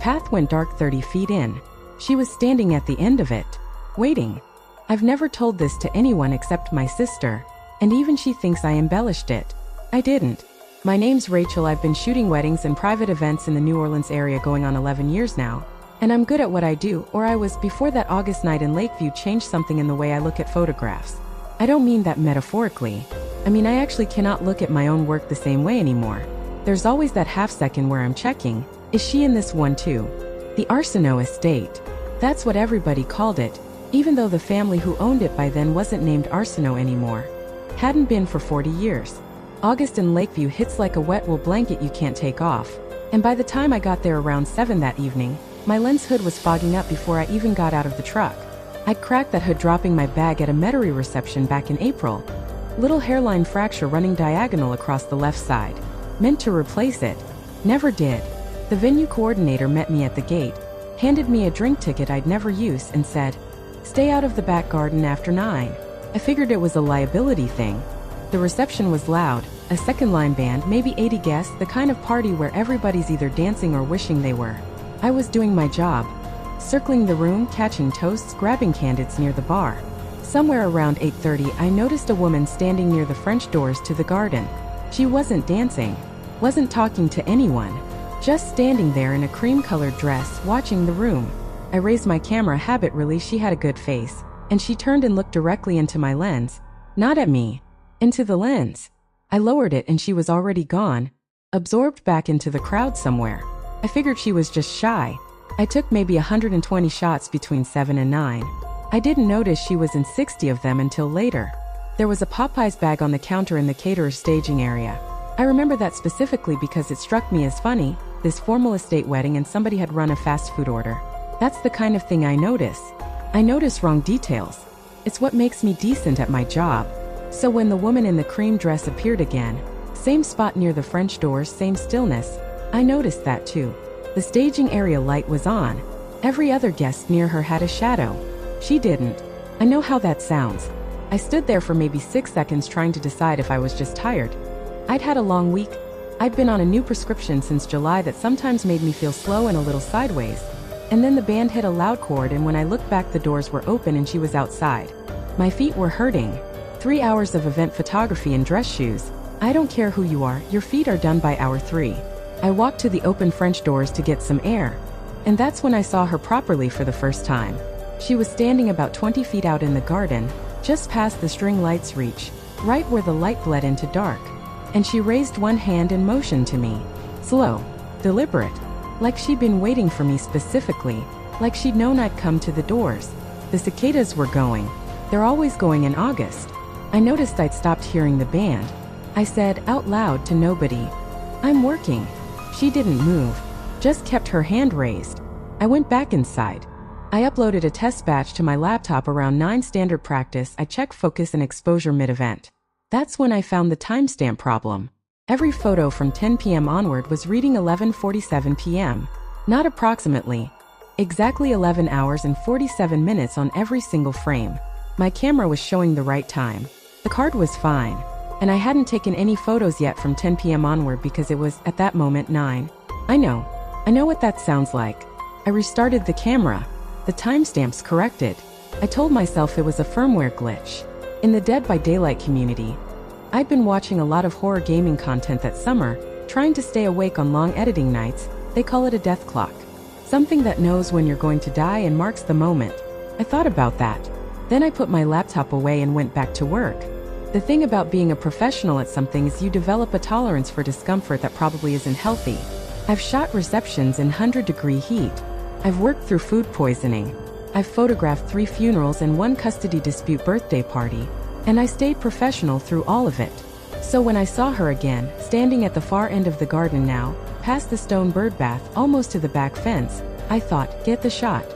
path went dark 30 feet in. She was standing at the end of it, waiting. I've never told this to anyone except my sister, and even she thinks I embellished it. I didn't. My name's Rachel. I've been shooting weddings and private events in the New Orleans area going on 11 years now, and I'm good at what I do, or I was before that August night in Lakeview changed something in the way I look at photographs. I don't mean that metaphorically. I mean I actually cannot look at my own work the same way anymore. There's always that half second where I'm checking, is she in this one too? The Arceneaux estate. That's what everybody called it, even though the family who owned it by then wasn't named Arceneaux anymore. Hadn't been for 40 years. August in Lakeview hits like a wet wool blanket you can't take off, and by the time I got there around 7 that evening, my lens hood was fogging up before I even got out of the truck. I'd cracked that hood dropping my bag at a Metairie reception back in April. Little hairline fracture running diagonal across the left side. Meant to replace it. Never did. The venue coordinator met me at the gate, handed me a drink ticket I'd never use and said, "Stay out of the back garden after 9. I figured it was a liability thing. The reception was loud, a second-line band, maybe 80 guests, the kind of party where everybody's either dancing or wishing they were. I was doing my job. Circling the room, catching toasts, grabbing candidates near the bar. Somewhere around 8:30 I noticed a woman standing near the French doors to the garden. She wasn't dancing, wasn't talking to anyone, just standing there in a cream-colored dress, watching the room. I raised my camera, habit really, she had a good face, and she turned and looked directly into my lens. Not at me. Into the lens. I lowered it and she was already gone, absorbed back into the crowd somewhere. I figured she was just shy. I took maybe 120 shots between 7 and 9. I didn't notice she was in 60 of them until later. There was a Popeyes bag on the counter in the caterer's staging area. I remember that specifically because it struck me as funny, this formal estate wedding and somebody had run a fast food order. That's the kind of thing I notice. I notice wrong details. It's what makes me decent at my job. So when the woman in the cream dress appeared again, same spot near the French doors, same stillness, I noticed that too. The staging area light was on. Every other guest near her had a shadow. She didn't. I know how that sounds. I stood there for maybe 6 seconds trying to decide if I was just tired. I'd had a long week. I'd been on a new prescription since July that sometimes made me feel slow and a little sideways. And then the band hit a loud chord and when I looked back the doors were open and she was outside. My feet were hurting. 3 hours of event photography in dress shoes. I don't care who you are, your feet are done by hour 3. I walked to the open French doors to get some air. And that's when I saw her properly for the first time. She was standing about 20 feet out in the garden, just past the string light's reach, right where the light bled into dark. And she raised one hand and motioned to me. Slow, deliberate, like she'd been waiting for me specifically, like she'd known I'd come to the doors. The cicadas were going. They're always going in August. I noticed I'd stopped hearing the band. I said out loud to nobody, "I'm working." She didn't move, just kept her hand raised. I went back inside. I uploaded a test batch to my laptop around 9 standard practice. I checked focus and exposure mid-event. That's when I found the timestamp problem. Every photo from 10 p.m. onward was reading 11:47 p.m. Not approximately. Exactly 11 hours and 47 minutes on every single frame. My camera was showing the right time. The card was fine. And I hadn't taken any photos yet from 10 p.m. onward because it was, at that moment, 9. I know what that sounds like. I restarted the camera. The timestamps corrected. I told myself it was a firmware glitch. In the Dead by Daylight community, I'd been watching a lot of horror gaming content that summer, trying to stay awake on long editing nights. They call it a death clock. Something that knows when you're going to die and marks the moment. I thought about that. Then I put my laptop away and went back to work. The thing about being a professional at something is you develop a tolerance for discomfort that probably isn't healthy. I've shot receptions in 100-degree heat. I've worked through food poisoning. I've photographed 3 funerals and 1 custody dispute birthday party. And I stayed professional through all of it. So when I saw her again, standing at the far end of the garden now, past the stone bird bath, almost to the back fence, I thought, get the shot.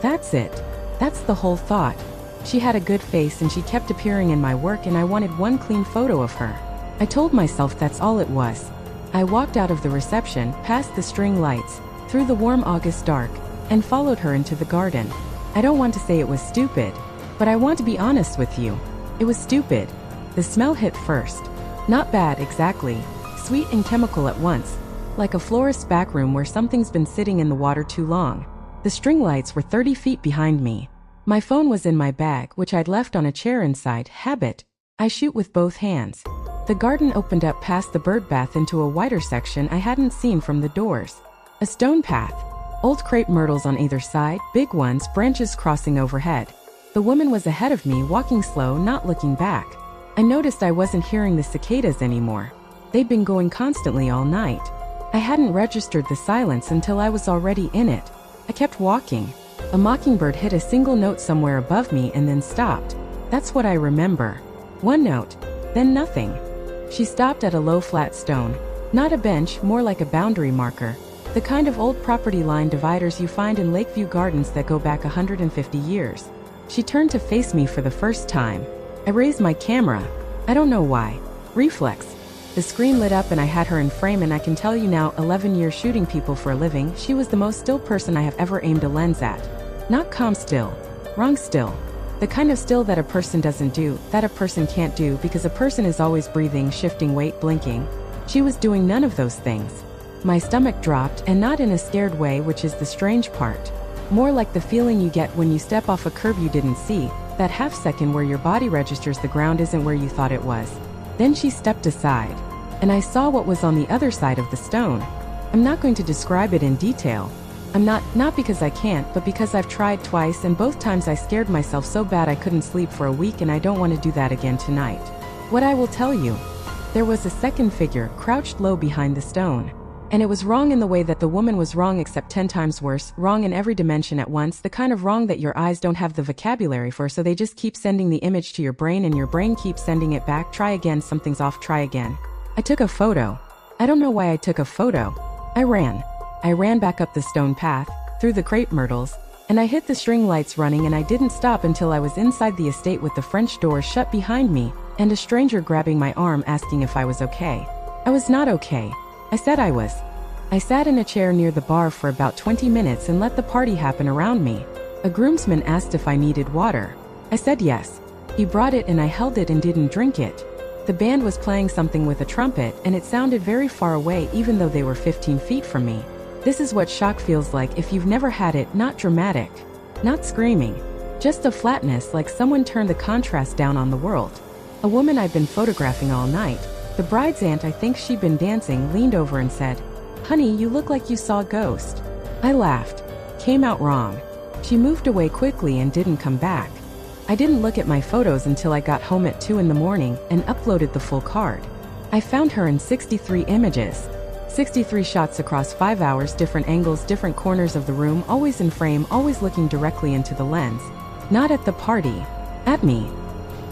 That's it. That's the whole thought. She had a good face and she kept appearing in my work and I wanted one clean photo of her. I told myself that's all it was. I walked out of the reception, past the string lights, through the warm August dark, and followed her into the garden. I don't want to say it was stupid, but I want to be honest with you. It was stupid. The smell hit first. Not bad exactly, sweet and chemical at once. like a florist's back room where something's been sitting in the water too long. The string lights were 30 feet behind me. My phone was in my bag, which I'd left on a chair inside. Habit. I shoot with both hands. The garden opened up past the bird bath into a wider section I hadn't seen from the doors. A stone path. Old crepe myrtles on either side, big ones, branches crossing overhead. The woman was ahead of me, walking slow, not looking back. I noticed I wasn't hearing the cicadas anymore. They'd been going constantly all night. I hadn't registered the silence until I was already in it. I kept walking. A mockingbird hit a single note somewhere above me and then stopped. That's what I remember. One note, then nothing. She stopped at a low flat stone. Not a bench, more like a boundary marker. The kind of old property line dividers you find in Lakeview gardens that go back 150 years. She turned to face me for the first time. I raised my camera. I don't know why. Reflex. The screen lit up and I had her in frame, and I can tell you now, 11 years shooting people for a living, she was the most still person I have ever aimed a lens at. Not calm still. Wrong still. The kind of still that a person doesn't do, that a person can't do, because a person is always breathing, shifting weight, blinking. She was doing none of those things. My stomach dropped, and not in a scared way, which is the strange part. More like the feeling you get when you step off a curb you didn't see, that half second where your body registers the ground isn't where you thought it was. Then she stepped aside, and I saw what was on the other side of the stone. I'm not going to describe it in detail. I'm not because I can't, but because I've tried twice, and both times I scared myself so bad I couldn't sleep for a week, and I don't want to do that again tonight. What I will tell you, there was a second figure crouched low behind the stone. And it was wrong in the way that the woman was wrong, except 10 times worse, wrong in every dimension at once, the kind of wrong that your eyes don't have the vocabulary for, so they just keep sending the image to your brain and your brain keeps sending it back. Try again, something's off, try again. I took a photo. I don't know why I took a photo. I ran. I ran back up the stone path, through the crepe myrtles, and I hit the string lights running, and I didn't stop until I was inside the estate with the French door shut behind me, and a stranger grabbing my arm asking if I was okay. I was not okay. I said I was. I sat in a chair near the bar for about 20 minutes and let the party happen around me. A groomsman asked if I needed water. I said yes. He brought it and I held it and didn't drink it. The band was playing something with a trumpet, and it sounded very far away even though they were 15 feet from me. This is what shock feels like if you've never had it. Not dramatic. Not screaming. Just a flatness, like someone turned the contrast down on the world. A woman I'd been photographing all night, the bride's aunt, I think she'd been dancing, leaned over and said, "Honey, you look like you saw a ghost." I laughed. Came out wrong. She moved away quickly and didn't come back. I didn't look at my photos until I got home at 2 in the morning and uploaded the full card. I found her in 63 images. 63 shots across 5 hours, different angles, different corners of the room, always in frame, always looking directly into the lens. Not at the party. At me.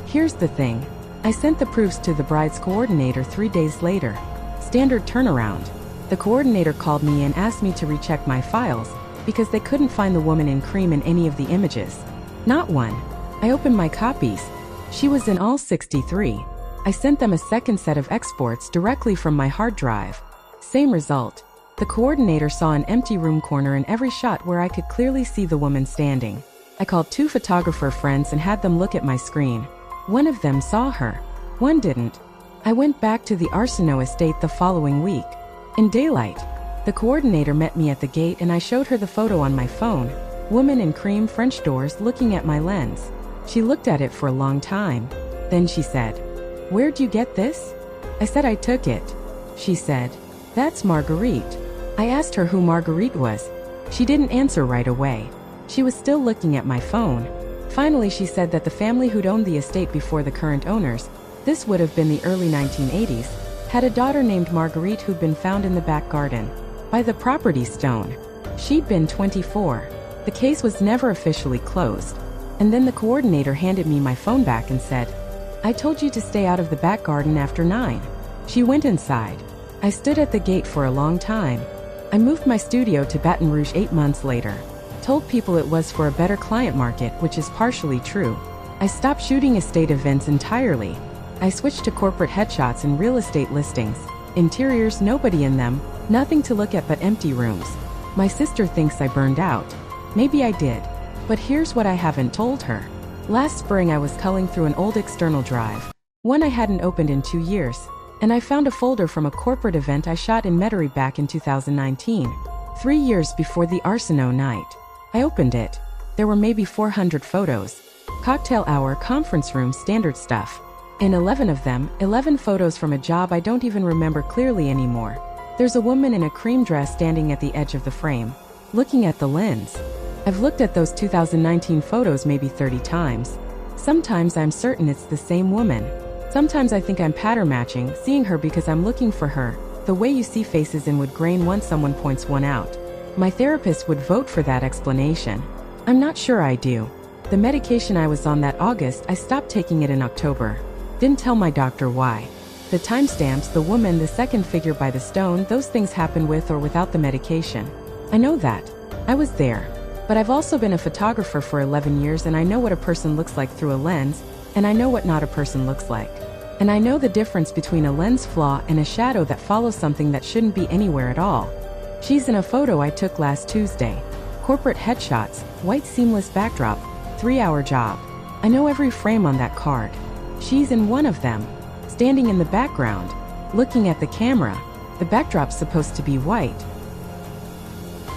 Here's the thing. I sent the proofs to the bride's coordinator 3 days later. Standard turnaround. The coordinator called me and asked me to recheck my files, because they couldn't find the woman in cream in any of the images. Not one. I opened my copies. She was in all 63. I sent them a second set of exports directly from my hard drive. Same result. The coordinator saw an empty room corner in every shot where I could clearly see the woman standing. I called 2 photographer friends and had them look at my screen. One of them saw her. One didn't. I went back to the Arceneaux estate the following week. In daylight. The coordinator met me at the gate and I showed her the photo on my phone. Woman in cream, French doors, looking at my lens. She looked at it for a long time. Then she said, "Where'd you get this?" I said I took it. She said, "That's Marguerite." I asked her who Marguerite was. She didn't answer right away. She was still looking at my phone. Finally she said that the family who'd owned the estate before the current owners, this would have been the early 1980s, had a daughter named Marguerite who'd been found in the back garden, by the property stone. She'd been 24. The case was never officially closed. And then the coordinator handed me my phone back and said, "I told you to stay out of the back garden after 9. She went inside. I stood at the gate for a long time. I moved my studio to Baton Rouge 8 months later. Told people it was for a better client market, which is partially true. I stopped shooting estate events entirely. I switched to corporate headshots and real estate listings. Interiors, nobody in them, nothing to look at but empty rooms. My sister thinks I burned out. Maybe I did. But here's what I haven't told her. Last spring I was culling through an old external drive. One I hadn't opened in 2 years. And I found a folder from a corporate event I shot in Metairie back in 2019, 3 years before the Arceneaux night. I opened it. There were maybe 400 photos. Cocktail hour, conference room, standard stuff. In 11 of them, 11 photos from a job I don't even remember clearly anymore. There's a woman in a cream dress standing at the edge of the frame, looking at the lens. I've looked at those 2019 photos maybe 30 times. Sometimes I'm certain it's the same woman. Sometimes I think I'm pattern matching, seeing her because I'm looking for her, the way you see faces in wood grain once someone points one out. My therapist would vote for that explanation. I'm not sure I do. The medication I was on that August, I stopped taking it in October. Didn't tell my doctor why. The timestamps, the woman, the second figure by the stone, those things happen with or without the medication. I know that. I was there. But I've also been a photographer for 11 years and I know what a person looks like through a lens, and I know what not a person looks like. And I know the difference between a lens flaw and a shadow that follows something that shouldn't be anywhere at all. She's in a photo I took last Tuesday. Corporate headshots, white seamless backdrop, 3-hour job. I know every frame on that card. She's in one of them, standing in the background, looking at the camera. The backdrop's supposed to be white.